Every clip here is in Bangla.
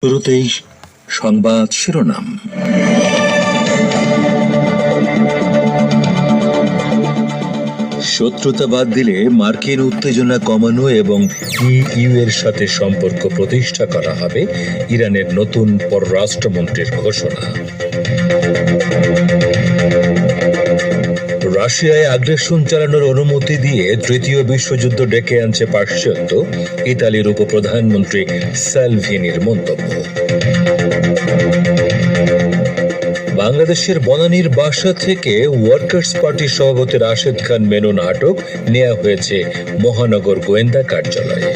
শুরুতেই সংবাদ শিরোনাম। শত্রুতা বাদ দিলে মার্কিন উত্তেজনা কমানো এবং ইইউ এর সাথে সম্পর্ক প্রতিষ্ঠা করা হবে, ইরানের নতুন পররাষ্ট্রমন্ত্রীর ঘোষণা। রাশিয়ায় আগ্রাসন চালানোর অনুমতি দিয়ে তৃতীয় বিশ্বযুদ্ধ ডেকে আনছে পাশ্চাত্য, ইতালির উপপ্রধানমন্ত্রী সালভিনির মন্তব্য। বাংলাদেশের বনানীর বাসা থেকে ওয়ার্কার্স পার্টির সভাপতি রাশেদ খান মেনন আটক, নেওয়া হয়েছে মহানগর গোয়েন্দা কার্যালয়ে।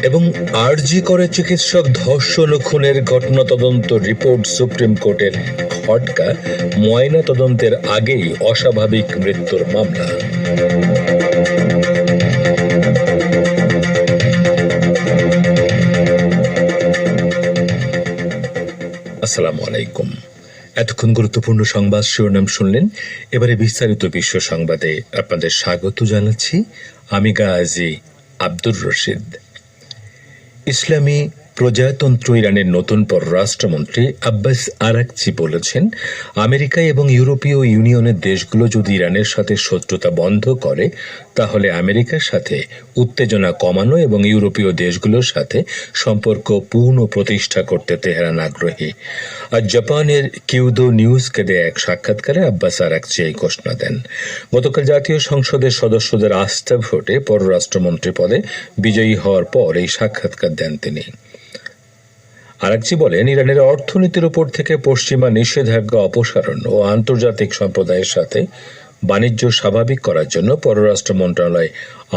এবং আরজি করে চিকিৎসক ধর্ষণ ও খুনের ঘটনা তদন্ত রিপোর্ট সুপ্রিম কোর্টের খটকা, ময়না তদন্তের আগেই অস্বাভাবিক মৃত্যুর মামলা। আসসালামু আলাইকুম। এতক্ষণ গুরুত্বপূর্ণ সংবাদ শিরোনাম শুনলেন। এবারে বিস্তারিত বিশ্ব সংবাদে আপনাদের স্বাগত জানাচ্ছি। আমি গাজী আব্দুর রশিদ। ইসলামী প্রজাতন্ত্র ইরানের নতুন পররাষ্ট্রমন্ত্রী আব্বাস আরাকচি বলেছেন, আমেরিকা এবং ইউরোপীয় ইউনিয়নের দেশগুলো যদি ইরানের সাথে শত্রুতা বন্ধ করে, তাহলে আমেরিকার সাথে উত্তেজনা কমানো এবং ইউরোপীয় দেশগুলোর সাথে সম্পর্ক পুনঃ প্রতিষ্ঠা করতে তেহরান আগ্রহী। আজ জাপানের কিউদো নিউজকে দেয়া এক সাক্ষাৎকারে আব্বাস আরাকচি এই ঘোষণা দেন। গতকাল জাতীয় সংসদের সদস্যদের আস্থা ভোটে পররাষ্ট্রমন্ত্রী পদে বিজয়ী হওয়ার পর এই সাক্ষাৎকার দেন তিনি। আরাকচি বলেন, ইরানের অর্থনীতির উপর থেকে পশ্চিমা নিষেধাজ্ঞা অপসারণ ও আন্তর্জাতিক সম্প্রদায়ের সাথে বাণিজ্য স্বাভাবিক করার জন্য পররাষ্ট্র মন্ত্রণালয়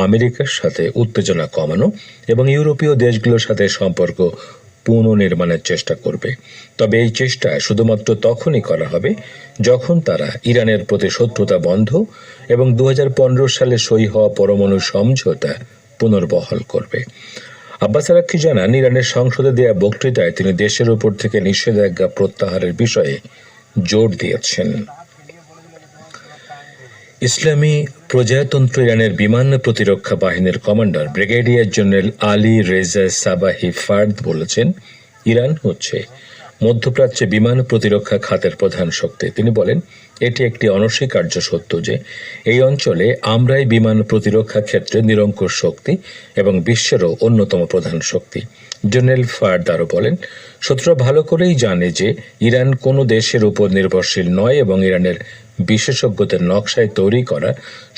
আমেরিকার সাথে উত্তেজনা কমানো এবং ইউরোপীয় দেশগুলোর সাথে সম্পর্ক পুনর্নির্মাণের চেষ্টা করবে। তবে এই চেষ্টা শুধুমাত্র তখনই করা হবে যখন তারা ইরানের প্রতি শত্রুতা বন্ধ এবং 2015 সালে সই হওয়া পরমাণু সমঝোতা পুনর্বহাল করবে। আব্বাস আরাকচি জানান, ইরানের সংসদে দেয়া বক্তৃতায় তিনি দেশের উপর থেকে নিষেধাজ্ঞা প্রত্যাহারের বিষয়ে জোর দিয়েছেন। ইসলামী প্রজাতন্ত্র ইরানের বিমান প্রতিরক্ষা বাহিনীর commander brigadier general Ali Reza Sabahi Fard বলেছেন, ইরান হচ্ছে মধ্যপ্রাচ্যে বিমান প্রতিরক্ষা খাতের প্রধান শক্তি। তিনি বলেন, এটি একটি অনস্বীকার্য সত্য যে এই অঞ্চলে আমরাই বিমান প্রতিরক্ষা ক্ষেত্রে নিরঙ্কুশ শক্তি এবং বিশ্বেরও অন্যতম প্রধান শক্তি। জেনারেল ফার্দ আরও বলেন, শত্রুরা ভালো করেই জানে যে ইরান কোনো দেশের উপর নির্ভরশীল নয় এবং ইরানের বিশেষজ্ঞদের নকশায় তৈরি করা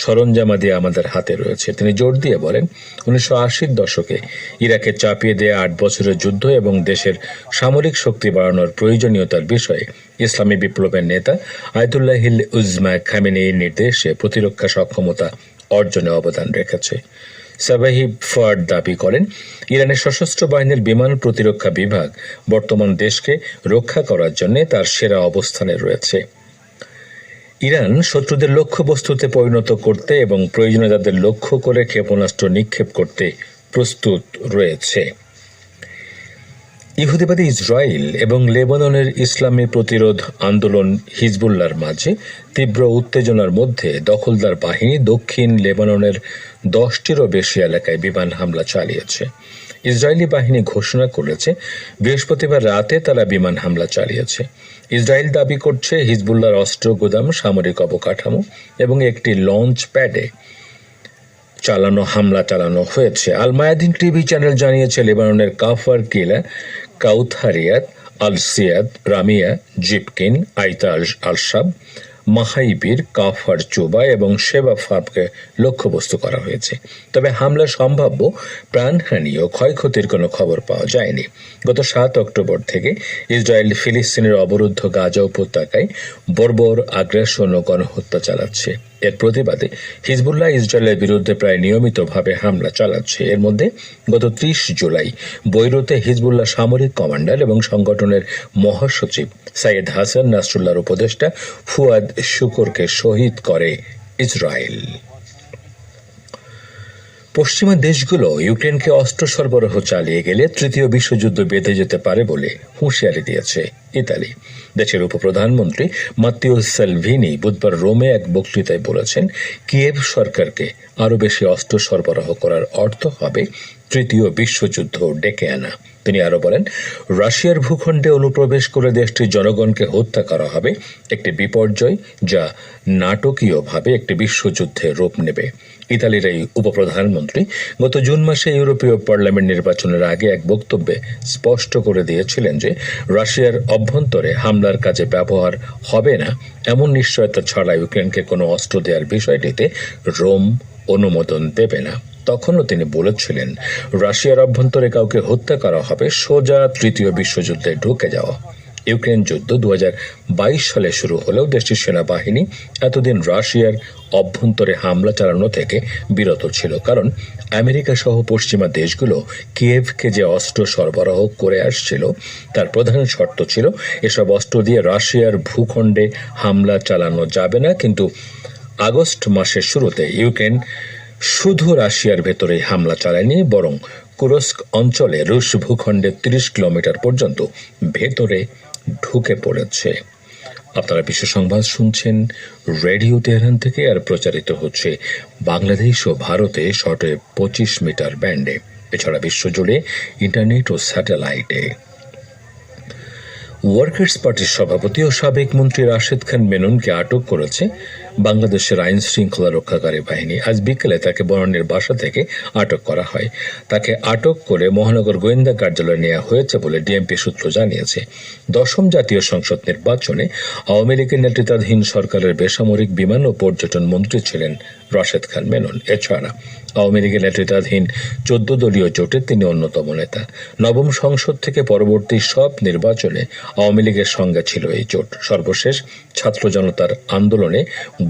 সরঞ্জামাদি আমাদের হাতে রয়েছে। তিনি জোর দিয়ে বলেন, 1980-র দশকে ইরাকে চাপিয়ে দেয়া 8 বছরের যুদ্ধ এবং দেশের সামরিক শক্তি বাড়ানোর প্রয়োজনীয়তার বিষয়ে ইসলামী বিপ্লবের নেতা আয়াতুল্লাহিল উজমা খামেনেইর নির্দেশে প্রতিরক্ষা সক্ষমতা অর্জনে অবদান রেখেছে। সাবাহি ফার্দ দাবি করেন, ইরানের সশস্ত্র বাহিনীর বিমান প্রতিরক্ষা বিভাগ বর্তমান দেশকে রক্ষা করার জন্য তার সেরা অবস্থানে রয়েছে। ইরান শত্রুদের লক্ষ্যবস্তুতে পরিণত করতে এবং প্রয়োজনে তাদের লক্ষ্য করে ক্ষেপণাস্ত্র নিক্ষেপ করতে প্রস্তুত রয়েছে। ইহুদিবাদী ইসরায়েল এবং লেবাননের ইসলামী প্রতিরোধ আন্দোলন হিজবুল্লাহর মাঝে তীব্র উত্তেজনার মধ্যে দখলদার বাহিনী দক্ষিণ লেবাননের 10টিরও বেশি এলাকায় বিমান হামলা চালিয়েছে। ইসরায়েলি বাহিনী ঘোষণা করেছে, বৃহস্পতিবার রাতে তারা বিমান হামলা চালিয়েছে। ইসরায়েল দাবি করছে, হিজবুল্লাহর অস্ত্র গোদাম, সামরিক অবকাঠামো এবং একটি লঞ্চ প্যাডে হামলা চালানো হয়েছে। আল মায়াদিন টিভি চ্যানেল জানিয়েছে, লেবাননের কাফার কিলা, কাউথারিয়াত, আল সিয়াদ, রামিয়া, জিপকিন, আইতা আল-শাব, মাহাইবির, কাফার চুবা এবং শেবা ফাবকে লক্ষ্যবস্তু করা হয়েছে। তবে হামলার সম্ভাব্য প্রাণহানি ও ক্ষয়ক্ষতির কোনো খবর পাওয়া যায়নি। গত 7 অক্টোবর থেকে ইসরায়েল ফিলিস্তিনের অবরুদ্ধ গাজা উপত্যকায় বর্বর আগ্রাসন ও গণহত্যা চালাচ্ছে। এর প্রতিবাদে হিজবুল্লাহ ইসরায়েলের বিরুদ্ধে প্রায় নিয়মিতভাবে হামলা চালাচ্ছে। এর মধ্যে গত 30 জুলাই বৈরুতে হিজবুল্লাহ সামরিক কমান্ডার এবং সংগঠনের মহাসচিব সাইয়েদ হাসান নাসরুল্লাহর উপদেষ্টা ফুয়াদ শুকুরকে শহীদ করে ইসরায়েল। পশ্চিমা দেশগুলো ইউক্রেনকে অস্ত্র সরবরাহ চালিয়ে গেলে তৃতীয় বিশ্বযুদ্ধ বেঁধে যেতে পারে বলে হুঁশিয়ারি দিয়েছে ইতালি। দেশের উপপ্রধানমন্ত্রী মাত্তেও সালভিনি বুধবার রোমে এক বক্তৃতায় বলেছেন, কিয়েভ সরকারকে আরও বেশি অস্ত্র সরবরাহ করার অর্থ হবে তৃতীয় বিশ্বযুদ্ধ ডেকে আনা। তিনি আরো বলেন, রাশিয়ার ভূখণ্ডে অনুপ্রবেশ করে দেশটির জনগণকে হত্যা করা হবে একটি বিপর্যয়, যা নাটকীয়ভাবে একটি বিশ্বযুদ্ধের রূপ নেবে। ইতালির এই উপপ্রধানমন্ত্রী গত জুন মাসে ইউরোপীয় পার্লামেন্ট নির্বাচনের আগে এক বক্তব্যে স্পষ্ট করে দিয়েছিলেন যে রাশিয়ার অভ্যন্তরে হামলার কাজে ব্যবহার হবে না এমন নিশ্চয়তা ছাড়া ইউক্রেনকে কোনো অস্ত্র দেওয়ার বিষয়টিতে রোম অনুমোদন দেবে না। তখনও তিনি বলেছিলেন, রাশিয়ার অভ্যন্তরে কাউকে হত্যা করা হবে সোজা তৃতীয় বিশ্বযুদ্ধে ঢুকে যাওয়া। ইউক্রেন যুদ্ধ 2022 সালে শুরু হলেও দেশটির সেনাবাহিনী এতদিন রাশিয়ার অভ্যন্তরে হামলা চালানো থেকে বিরত ছিল, কারণ আমেরিকা সহ পশ্চিমা দেশগুলো কিয়েভকে যে অস্ত্র সরবরাহ করে আসছিল তার প্রধান শর্ত ছিল এসব অস্ত্র দিয়ে রাশিয়ার ভূখণ্ডে হামলা চালানো যাবে না। কিন্তু আগস্ট মাসের শুরুতে ইউক্রেন শুধু রাশিয়ার ভেতরে হামলা চালায়নি, বরং কুরস্ক অঞ্চলে রুশ ভূখণ্ডের 30 কিলোমিটার পর্যন্ত ভেতরে ঢুকে পড়েছে। আপনারা বিশ্ব সংবাদ শুনছেন রেডিও তেহরান থেকে, আর প্রচারিত হচ্ছে বাংলাদেশ ও ভারতে শর্টে 25 মিটার ব্যান্ডে, এছাড়া বিশ্বজুড়ে ইন্টারনেট ও স্যাটেলাইটে। ওয়ার্কার্স পার্টির সভাপতি ও সাবেক মন্ত্রী রাশেদ খান মেননকে আটক করেছে বাংলাদেশের আইন শৃঙ্খলা রক্ষাকারী বাহিনী। আজ বিকেলে তাকে বনানীর বাসা থেকে আটক করা হয়। তাকে আটক করে মহানগর গোয়েন্দা কার্যালয়ে নেওয়া হয়েছে বলে ডিএমপি সূত্র জানিয়েছে। 10ম জাতীয় সংসদ নির্বাচনে আওয়ামী লীগের নেতৃত্বাধীন সরকারের বেসামরিক বিমান ও পর্যটন মন্ত্রী ছিলেন রাশেদ খান মেনন। এছাড়া আওয়ামী লীগের নেতৃত্বাধীন 14 দলীয় জোটের তিনি অন্যতম নেতা। নবম সংসদ থেকে পরবর্তী সব নির্বাচনে আওয়ামী লীগের সঙ্গে ছিল এই জোট। সর্বশেষ ছাত্র জনতার আন্দোলনে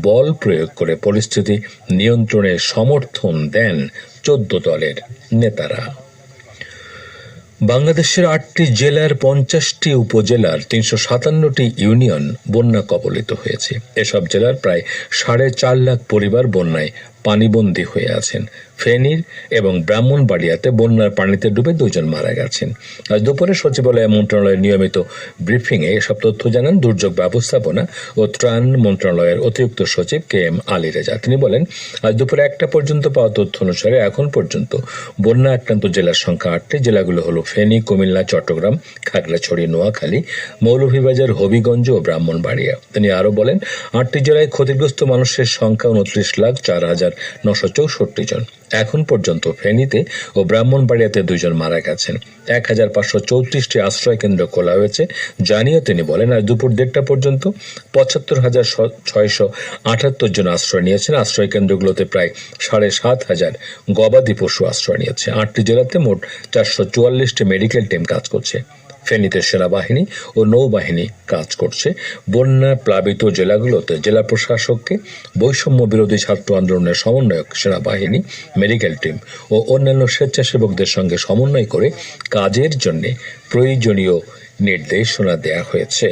বল প্রয়োগ করে পরিস্থিতি নিয়ন্ত্রণে সমর্থন দেন 14 দলের নেতারা। বাংলাদেশের 8টি জেলার 50টি উপজেলার 357টি ইউনিয়ন বন্যা কবলিত হয়েছে। এসব জেলার প্রায় 4.5 লাখ পরিবার বন্যায় পানিবন্দী হয়ে আছেন। ফেনীর এবং ব্রাহ্মণবাড়িয়াতে বন্যার পানিতে ডুবে 2 জন মারা গেছেন। আজ দুপুরে সচিবালয় মন্ত্রণালয়ের নিয়মিত ব্রিফিংয়ে এসব তথ্য জানান দুর্যোগ ব্যবস্থাপনা ও ত্রাণ মন্ত্রণালয়ের অতিরিক্ত সচিব KM আলী রেজা। তিনি বলেন, আজ দুপুরে 1টা পর্যন্ত পাওয়া তথ্য অনুসারে এখন পর্যন্ত বন্যা আক্রান্ত জেলার সংখ্যা 8টি। জেলাগুলো হলো ফেনী, কুমিল্লা, চট্টগ্রাম, খাগড়াছড়ি, নোয়াখালী, মৌলভীবাজার, হবিগঞ্জ ও ব্রাহ্মণবাড়িয়া। তিনি আরও বলেন, 8টি জেলায় ক্ষতিগ্রস্ত মানুষের সংখ্যা 29,04,964 জন। এখন পর্যন্ত ফেনীতে ও ব্রাহ্মণবাড়িয়াতে 2 জন মারা গেছেন। 1534টি আশ্রয় কেন্দ্র খোলা হয়েছে জানিয়ে তিনি বলেন, আজ দুপুর 1:30 পর্যন্ত 75,678 জন আশ্রয় নিয়েছেন। আশ্রয় কেন্দ্রগুলোতে প্রায় 7,500 গবাদি পশু আশ্রয় নিয়েছে। 8টি জেলাতে মোট 444টি মেডিকেল টিম কাজ করছে। ফেনীতে সেনাবাহিনী ও নৌবাহিনী কাজ করছে। বন্যা প্লাবিত জেলাগুলোতে জেলা প্রশাসককে বৈষম্য বিরোধী ছাত্র আন্দোলনের সমন্বয়ক, সেনাবাহিনী, মেডিকেল টিম ও অন্যান্য স্বেচ্ছাসেবকদের সঙ্গে সমন্বয় করে কাজের জন্য প্রয়োজনীয় নির্দেশনা দেওয়া হয়েছে।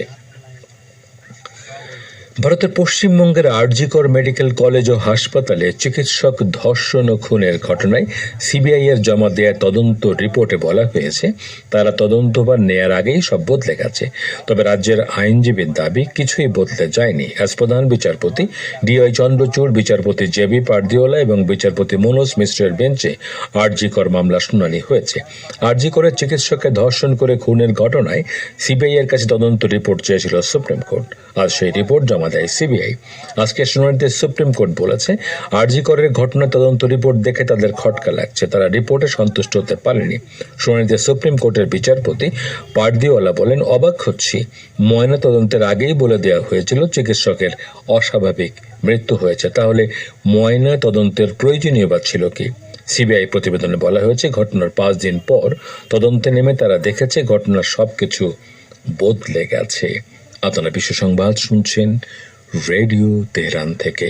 ভারতের পশ্চিমবঙ্গের আরজিকর মেডিকেল কলেজ ও হাসপাতালে চিকিৎসক ধর্ষণ ও খুনের ঘটনায় সিবিআই এর জমা দেওয়া তদন্ত রিপোর্টে বলা হয়েছে, তারা তদন্তভার নেয়ার আগেই সব বদলে গেছে। তবে রাজ্যের আইনজীবীর দাবি কিছুই বদলে যায়নি। আজ প্রধান বিচারপতি DY চন্দ্রচূড়, বিচারপতি JB পারদিওলা এবং বিচারপতি মনোজ মিশ্রের বেঞ্চে আরজিকর মামলা শুনানি হয়েছে। আরজিকরের চিকিৎসককে ধর্ষণ করে খুনের ঘটনায় সিবিআই এর কাছে তদন্ত রিপোর্ট চেয়েছিল সুপ্রিম কোর্ট। আজ সেই রিপোর্ট জমা দেয় সিবিআই। আজকে শুনানিতে সুপ্রিম কোর্ট বলেছে, আরজিকরের ঘটনা তদন্ত রিপোর্ট দেখে তাদের খটকা লাগছে, তারা রিপোর্টে সন্তুষ্ট হতে পারেনি। শুনানিতে সুপ্রিম কোর্টের বিচারপতি পারদিওয়ালা বলেন, অবাক হচ্ছি, ময়না তদন্তের আগেই বলে দেওয়া হয়েছিল চিকিৎসকের অস্বাভাবিক মৃত্যু হয়েছে, তাহলে ময়না তদন্তের প্রয়োজনীয়তা ছিল কি? সিবিআই প্রতিবেদনে বলা হয়েছে, ঘটনার 5 দিন পর তদন্তে নেমে তারা দেখেছে ঘটনার সবকিছু বদলে গেছে। আপনারা বিশ্ব সংবাদ শুনছেন রেডিও তেহরান থেকে।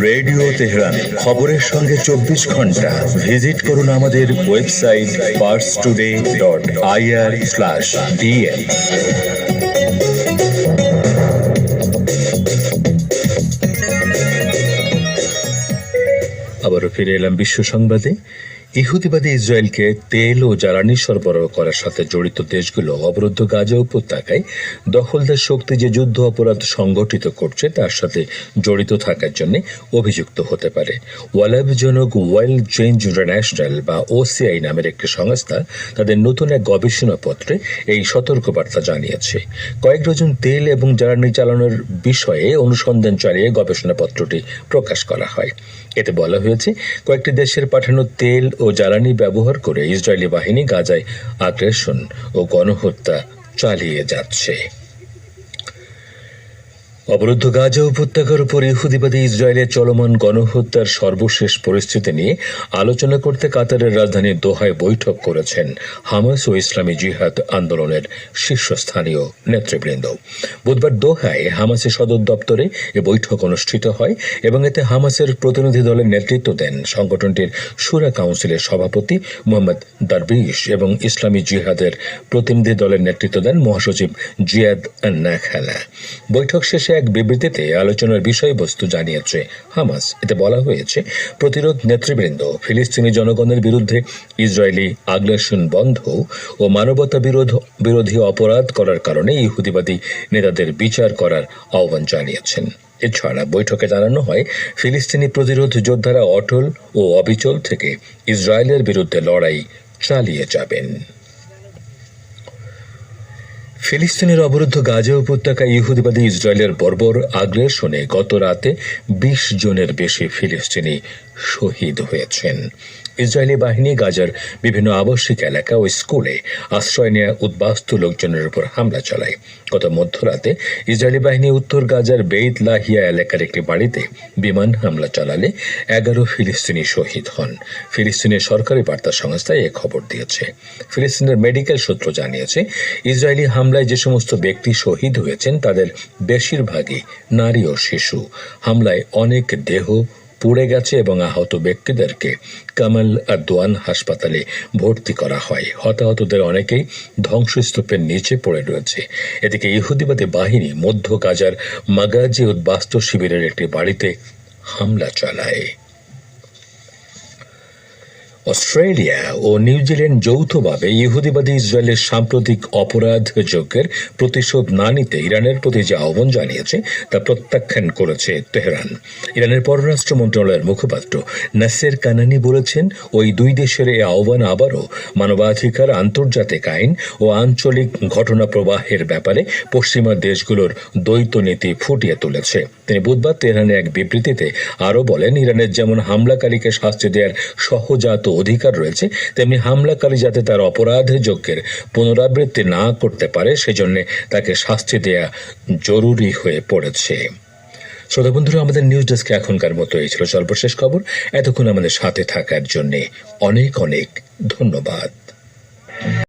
রেডিও তেহরান, খবরের সঙ্গে 24 ঘন্টা। ভিজিট করুন আমাদের ওয়েবসাইট parstoday.ir/dn। আবারও ফিরে এলাম বিশ্ব সংবাদে। ইহুদিবাদী ইসরায়েলকে তেল ও জ্বালানি সরবরাহ করার সাথে জড়িত দেশগুলো অবরুদ্ধ গাজা উপত্যকায় দখলদার শক্তি যে যুদ্ধ অপরাধ সংগঠিত করছে তার সাথে জড়িত থাকার জন্য অভিযুক্ত হতে পারে। ওয়ালাভজনক ওয়ার্ল্ড চেঞ্জ ইন্টারন্যাশনাল বা ওসিআই নামের একটি সংস্থা তাদের নতুন এক গবেষণাপত্রে এই সতর্কবার্তা জানিয়েছে। কয়েক ডজন তেল এবং জ্বালানি চালানোর বিষয়ে অনুসন্ধান চালিয়ে গবেষণাপত্রটি প্রকাশ করা হয়। এতে বলা হয়েছে, কয়েকটি দেশের পাঠানো তেল ও জ্বালানি ব্যবহার করে ইসরায়েলি বাহিনী গাজায় আগ্রাসন ও গণহত্যা চালিয়ে যাচ্ছে। অবরুদ্ধ গাজা উপত্যকার উপর ইহুদিবাদী ইসরায়েলের চলমান গণহত্যার সর্বশেষ পরিস্থিতি নিয়ে আলোচনা করতে কাতারের রাজধানী দোহায় বৈঠক করেছেন হামাস ও ইসলামী জিহাদ আন্দোলনের শীর্ষস্থানীয় নেতৃবৃন্দ। বুধবার দোহায় হামাসের সদর দপ্তরে এ বৈঠক অনুষ্ঠিত হয় এবং এতে হামাসের প্রতিনিধি দলের নেতৃত্ব দেন সংগঠনটির শুরা কাউন্সিলের সভাপতি মোহাম্মদ দারবিশ এবং ইসলামী জিহাদের প্রতিনিধি দলের নেতৃত্ব দেন মহাসচিব জিয়াদ নাখালা। বৈঠক শেষে এক বিবৃতিতে আলোচনার বিষয়বস্তু জানিয়েছে হামাস। এতে বলা হয়েছে, প্রতিরোধ নেতৃবৃন্দ ফিলিস্তিনি জনগণের বিরুদ্ধে ইসরায়েলি আগ্রাসন বন্ধ ও মানবতা বিরোধী অপরাধ করার কারণে ইহুদিবাদী নেতাদের বিচার করার আহ্বান জানিয়েছেন। এছাড়া বৈঠকে জানানো হয়, ফিলিস্তিনি প্রতিরোধ যোদ্ধারা অটল ও অবিচল থেকে ইসরায়েলের বিরুদ্ধে লড়াই চালিয়ে যাবেন। ফিলিস্তিনের অবরুদ্ধ গাজা উপত্যকায় ইহুদিবাদী ইসরায়েলের বর্বর আগ্রাসনে গত রাতে ২০ জনের বেশি ফিলিস্তিনি শহীদ হয়েছেন। ইসরায়েলি বাহিনী গাজার বিভিন্ন আবাসিক এলাকা ও স্কুলে আশ্রয় নেওয়া উদ্বাস্তু লোকজনের উপর হামলা চালায়। গত মধ্যরাতে ইসরায়েলি বাহিনী উত্তর গাজার বেইত লাহিয়া এলাকার একটি বাড়িতে বিমান হামলা চালালে ১১ ফিলিস্তিনি শহীদ হন। ফিলিস্তিনের সরকারি বার্তা সংস্থা এ খবর দিয়েছে। ফিলিস্তিনের মেডিকেল সূত্র জানিয়েছে, ইসরায়েলি হামলায় যে সমস্ত ব্যক্তি শহীদ হয়েছেন তাদের বেশিরভাগই নারী ও শিশু। হামলায় অনেক দেহ পুড়ে গেছে এবং আহত ব্যক্তিদেরকে কামাল আদওয়ান হাসপাতালে ভর্তি করা হয়। হতাহতদের অনেকেই ধ্বংসস্তূপের নিচে পড়ে রয়েছে। এদিকে ইহুদিবাদী বাহিনী মধ্য গাজার মাগাজি উদ্বাস্তু শিবিরের একটি বাড়িতে হামলা চালায়। অস্ট্রেলিয়া ও নিউজিল্যান্ড যৌথভাবে ইহুদিবাদী ইসরায়েলের সাম্প্রতিক অপরাধ যজ্ঞের প্রতিশোধ না নিতে ইরানের প্রতি যে আহ্বান জানিয়েছে তা প্রত্যাখ্যান করেছে তেহরান। ইরানের পররাষ্ট্র মন্ত্রণালয়ের মুখপাত্র নাসের কানানি বলেছেন, ওই দুই দেশের এই আহ্বান আবারও মানবাধিকার, আন্তর্জাতিক আইন ও আঞ্চলিক ঘটনা প্রবাহের ব্যাপারে পশ্চিমা দেশগুলোর দ্বৈত নীতি ফুটিয়ে তুলেছে। তিনি বুধবার তেহরানে এক বিবৃতিতে আরও বলেন, ইরানের যেমন হামলাকারীকে শাস্তি দেওয়ার সহজাত অধিকার রয়েছে, তেমনি হামলাকারী যাতে তার অপরাধ যজ্ঞের পুনরাবৃত্তি না করতে পারে সেজন্য তাকে শাস্তি দেয়া জরুরি হয়ে পড়েছে। শ্রোতা বন্ধুরা, আমাদের নিউজ ডেস্কে এখনকার মতো এই ছিল সর্বশেষ খবর। এতক্ষণ আমাদের সাথে থাকার জন্য অনেক অনেক ধন্যবাদ।